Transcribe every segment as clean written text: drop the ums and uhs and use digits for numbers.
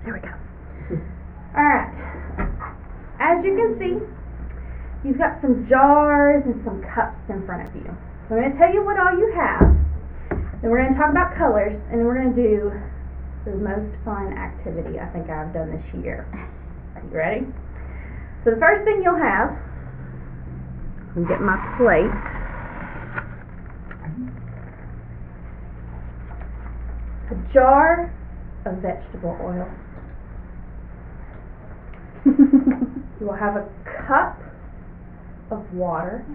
There we go. Alright. As you can see, you've got some jars and some cups in front of you. So I'm going to tell you what all you have. Then we're going to talk about colors, and then we're going to do the most fun activity I think I've done this year. Are you ready? So the first thing you'll have, let me get my plate. A jar of vegetable oil. You will have a cup of water.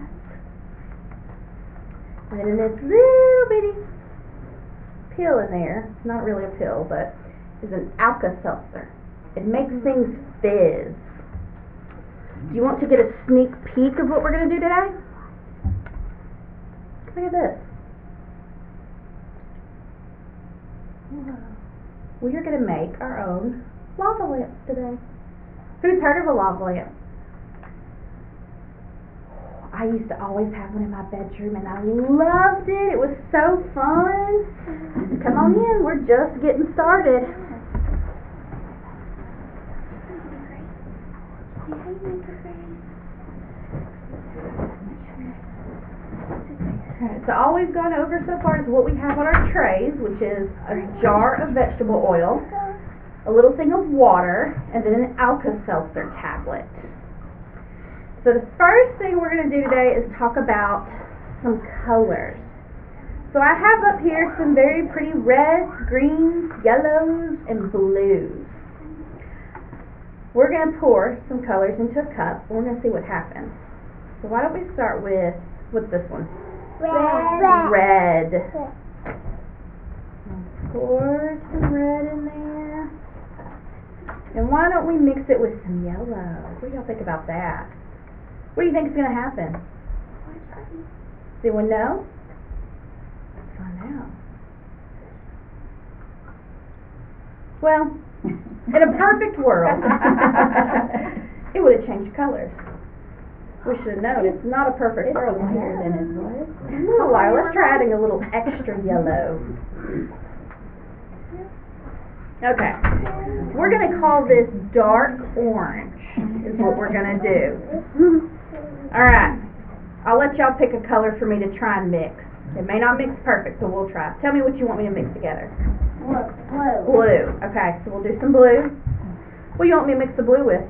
And then in this little bitty pill in there, it's not really a pill, but is an Alka-Seltzer. It makes things fizz. Do you want to get a sneak peek of what we're going to do today? Look at this. We are going to make our own lava lamps today. Who's heard of a lava lamp? I used to always have one in my bedroom and I loved it. It was so fun. Come on in, we're just getting started. Alright, so all we've gone over so far is what we have on our trays, which is a jar of vegetable oil, a little thing of water, and then an Alka-Seltzer tablet. So the first thing we're going to do today is talk about some colors. So I have up here some very pretty reds, greens, yellows, and blues. We're going to pour some colors into a cup, and we're going to see what happens. So why don't we start with, what's this one? Red. Pour some red in there. And why don't we mix it with some yellow? What do y'all think about that? What do you think is going to happen? Does anyone know? Let's find out. Well, in a perfect world, it would have changed colors. We should have known. It's not a perfect world. Lighter than it was. A little lighter. Let's try adding a little extra yellow. Okay. We're going to call this dark orange, is what we're going to do. Alright. I'll let y'all pick a color for me to try and mix. It may not mix perfect, but we'll try. Tell me what you want me to mix together. Blue. Blue. Okay, so we'll do some blue. What do you want me to mix the blue with?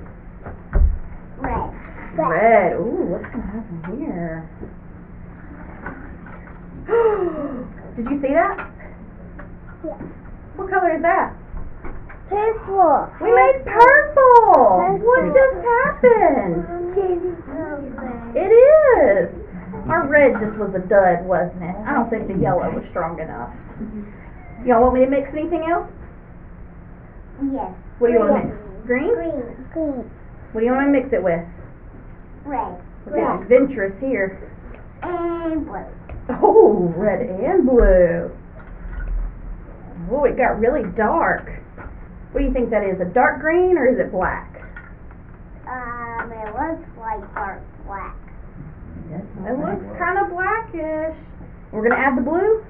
Red. Red. Ooh, what's going to happen here? Did you see that? Yeah. What color is that? Purple. We made purple! What just happened? It is! Our red just was a dud, wasn't it? I don't think the yellow was strong enough. Y'all want me to mix anything else? Yes. What do you want to mix? Green? Green. What do you want to mix it with? Red. We're getting adventurous here. And blue. Oh, red and blue. Oh, it got really dark. What do you think that is? A dark green or is it black? It looks like dark black. It looks kind of blackish. We're going to add the blue?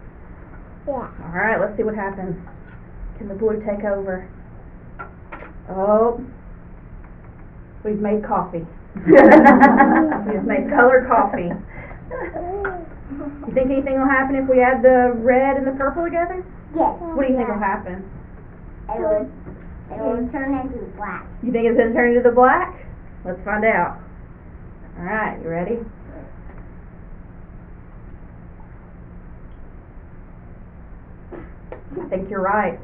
Yeah. Alright, let's see what happens. Can the blue take over? Oh. We've made coffee. We've made color coffee. You think anything will happen if we add the red and the purple together? Yes. What do you think will happen? It will turn into black. You think it's going to turn into the black? Let's find out. Alright, you ready? I think you're right.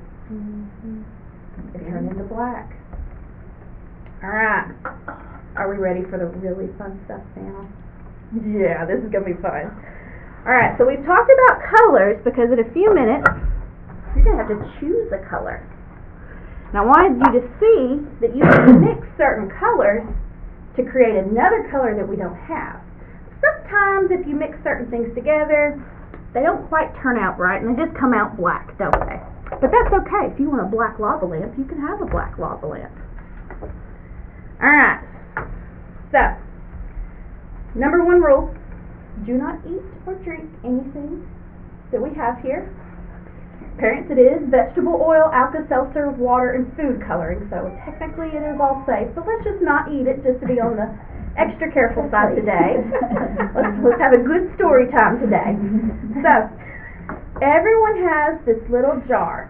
It turned into black. Alright. Are we ready for the really fun stuff now? Yeah, this is going to be fun. Alright, so we've talked about colors because in a few minutes you're going to have to choose a color. And I wanted you to see that you can mix certain colors to create another color that we don't have. Sometimes if you mix certain things together, they don't quite turn out right and they just come out black, don't they? But that's okay. If you want a black lava lamp, you can have a black lava lamp. Alright, so number one rule, do not eat or drink anything that we have here. Parents, it is vegetable oil, Alka-Seltzer, water, and food coloring, so technically it is all safe, but let's just not eat it just to be on the extra careful side today. Let's have a good story time today. So, everyone has this little jar,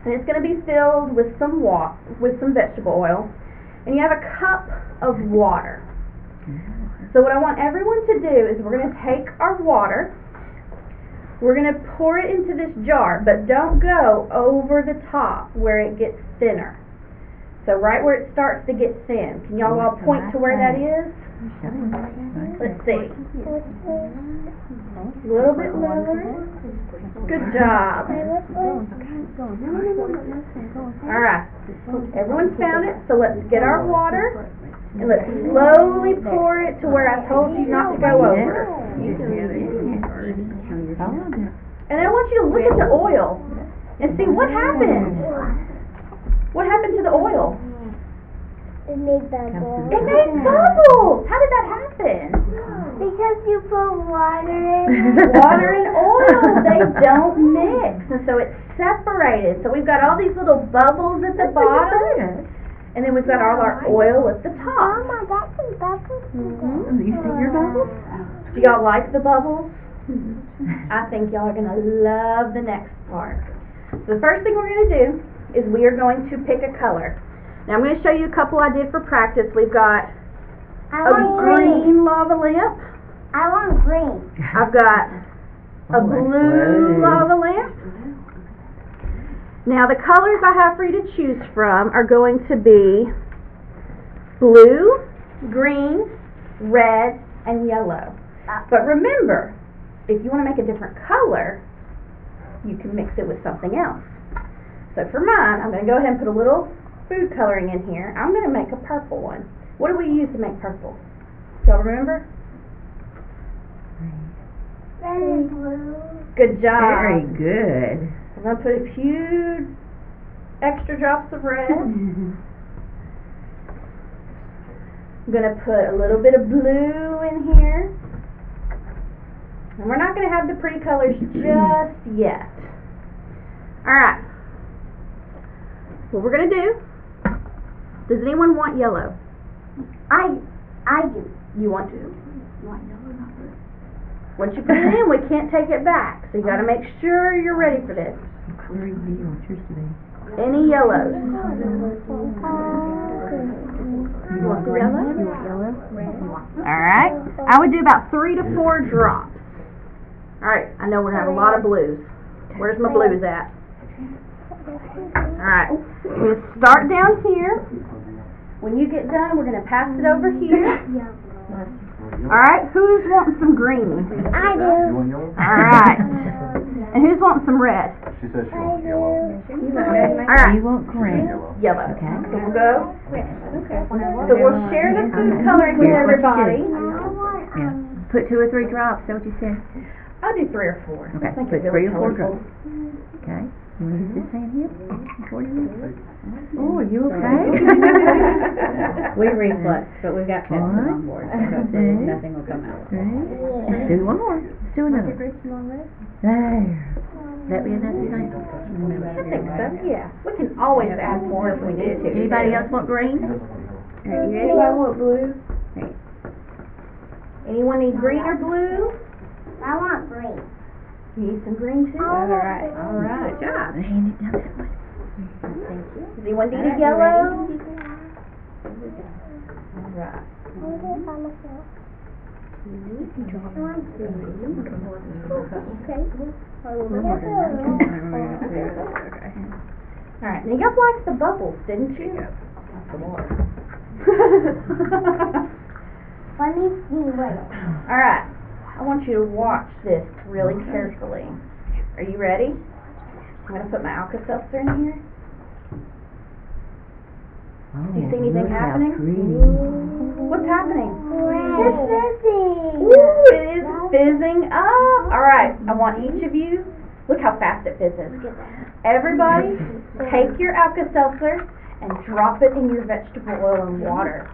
and it's going to be filled with some vegetable oil, and you have a cup of water. So what I want everyone to do is we're going to take our water, we're going to pour it into this jar, but don't go over the top where it gets thinner. So right where it starts to get thin. Can y'all all point to where that is? Let's see. A little bit lower. Good job. Alright. Everyone's found it, so let's get our water and let's slowly pour it to where I told you not to go over. And then I want you to look at the oil and see what happened. What happened to the oil? It made bubbles. It made bubbles! How did that happen? Because you put water in. Water and oil, they don't mix, and so it's separated. So we've got all these little bubbles at the bottom, and then we've got all our oil at the top. Mama, that's some bubbles. You see your bubbles? Do y'all like the bubbles? I think y'all are going to love the next part. So the first thing we're going to do is we are going to pick a color. Now I'm going to show you a couple I did for practice. We've got a green lava lamp. I want green. I've got a blue lava lamp. Now the colors I have for you to choose from are going to be blue, green, red, and yellow. But remember, if you want to make a different color, you can mix it with something else. So for mine, I'm going to go ahead and put a little food coloring in here. I'm going to make a purple one. What do we use to make purple? Y'all remember? Red and blue. Good job. Very good. I'm going to put a few extra drops of red. I'm going to put a little bit of blue in here. And we're not going to have the pretty colors just yet. Alright. What we're going to do, does anyone want yellow? I do. You want to? Once you put it in, we can't take it back. So you got to make sure you're ready for this. What color do you want yours to be? Any yellows? You want the yellow? You want yellow? Alright. I would do about 3 to 4 drops. Alright, I know we're going to have a lot of blues. Where's my blues at? Alright, we're going to start down here. When you get done, we're going to pass it over here. Alright, who's wanting some green? I do. You want yellow? Alright. And who's wanting some red? She says she wants yellow. Alright. You want green? Yellow. Okay. So we'll go. So we'll share the food coloring with everybody. Yeah. Put 2 or 3 drops, is that what you said? I'll do 3 or 4. Okay, I think put it's 3 really or 4 colorful. drops. Okay. You want to use this hand here? Oh, are you okay? We reflux, but we've got Pepsi on board, so hopefully Two. nothing will come out. 3. Do one more. Do another. There. That be enough, you think? I think so, yeah. We can always add more if we need to. Anybody else want green? Alright, you ready? Anybody want blue? Anyone need green or blue? I want green. You need some green too? Alright. Alright. Good job. Hand it down that way. Thank you. Does anyone need a yellow? Alright. Alright, now y'all liked the bubbles, didn't you? Let me see what. Alright, I want you to watch this really carefully. Are you ready? I'm going to put my Alka-Seltzer in here. Do you see anything happening? What's happening? It's fizzing. Ooh, it is fizzing up. Alright, I want each of you, look how fast it fizzes. Everybody, take your Alka-Seltzer and drop it in your vegetable oil and water.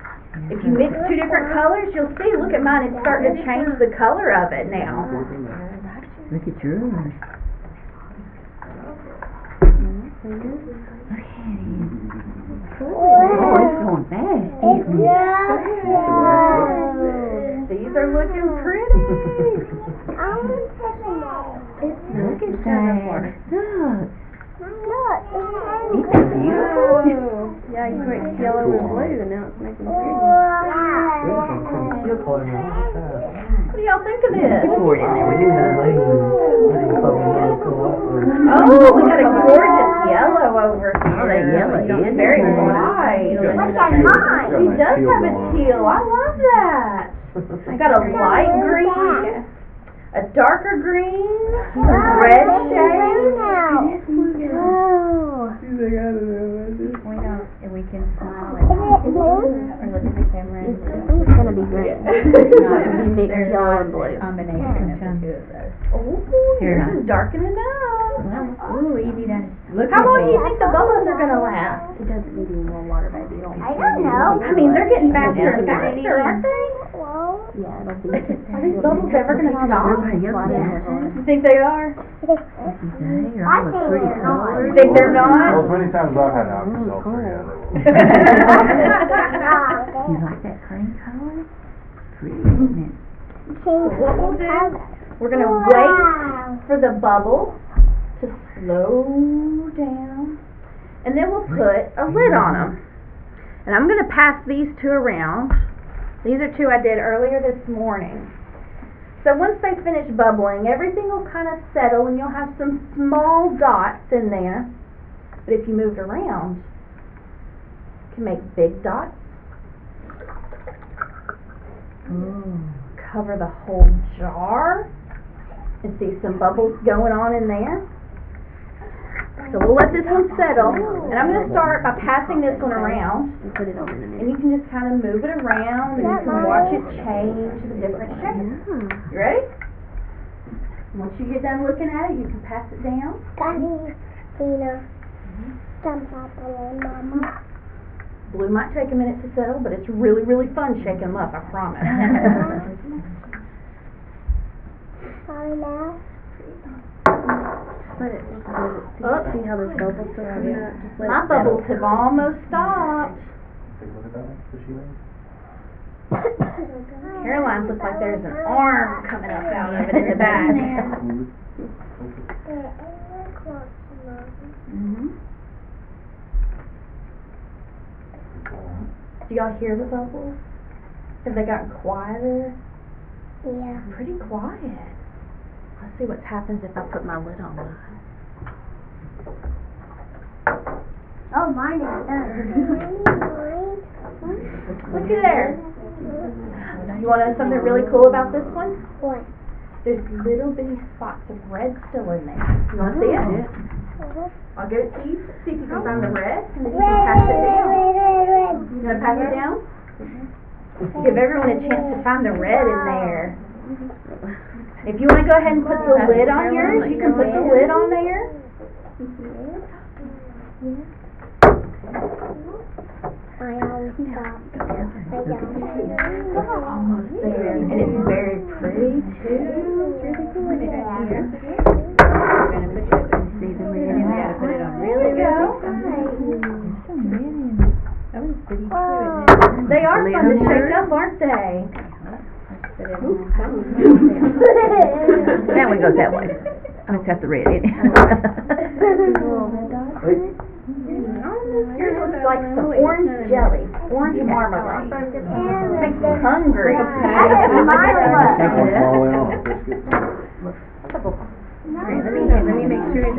If you mix 2 different colors, you'll see, look at mine, it's starting to change the color of it now. Look at yours. Look at him. Oh, it's going fast, isn't it? These are looking pretty. Look at that. Look. Look, Isn't that beautiful? Yeah, you went yellow and blue, and now it's making pretty. What do y'all think of this? Pour it in there. We do that. Oh, we got a gorgeous yellow over here. Oh, that yellow is very pretty. bright. Look at mine. He does have a teal. I love that. I got a light green, a darker green, some red shade. We can smile and or look at the camera and It's gonna be great. there's yellow not and blue. a combination of the two of those. Oh, Here, yours is darkening up. Ooh, Evie, that is. How long do you think the bubbles are gonna last? It doesn't need any more water, baby. I don't I know. mean, they're getting faster and faster, aren't they? Yeah, it'll be. Are these bubbles ever gonna stop? Everybody else is. You think they are? They are all a pretty color. You think they're Well, not? as many times as I've had Alka-Seltzer, yeah. You like that cream color? Pretty, isn't it? What we'll do, we're gonna wait for the bubble to slow down, and then we'll put a lid on them. And I'm gonna pass these two around. These are two I did earlier this morning. So once they finish bubbling, everything will kind of settle and you'll have some small dots in there. But if you move it around, you can make big dots. Cover the whole jar and see some bubbles going on in there. So we'll let this one settle, and I'm going to start by passing this one around, and you can just kind of move it around, and you can watch it change to the different shapes. You ready? Once you get done looking at it, you can pass it down. Mama. Blue might take a minute to settle, but it's really, really fun shaking them up, I promise. Sorry now. See how those bubbles are coming up? My bubbles have almost stopped. Take a look at that one. Does she like? Caroline's looks like there's an arm coming up out of it in the back. Do y'all hear the bubbles? Have they gotten quieter? Yeah. Pretty quiet. Let's see what happens if I put my lid on mine. Oh, mine is done. Looky there. You want to know something really cool about this one? What? There's little bitty spots of red still in there. You want to see it? I'll give it to you. See if you can find the red, and then you can pass it down. Red. You want to pass it down? Give everyone a chance to find the red in there. If you want to go ahead and put the lid on yours, you can put the lid on there. I always stop. Almost there. And it's very pretty too. We're gonna put you, see the lid, and we gotta put it on really, There you really. go. That one's pretty too, isn't it? They are fun to shake up, aren't they? Put it on. That one goes that way. Oh, it's got the red in it. Yours looks like some orange jelly, orange marmalade. Makes me hungry. I have mine. Take one small in on a biscuit.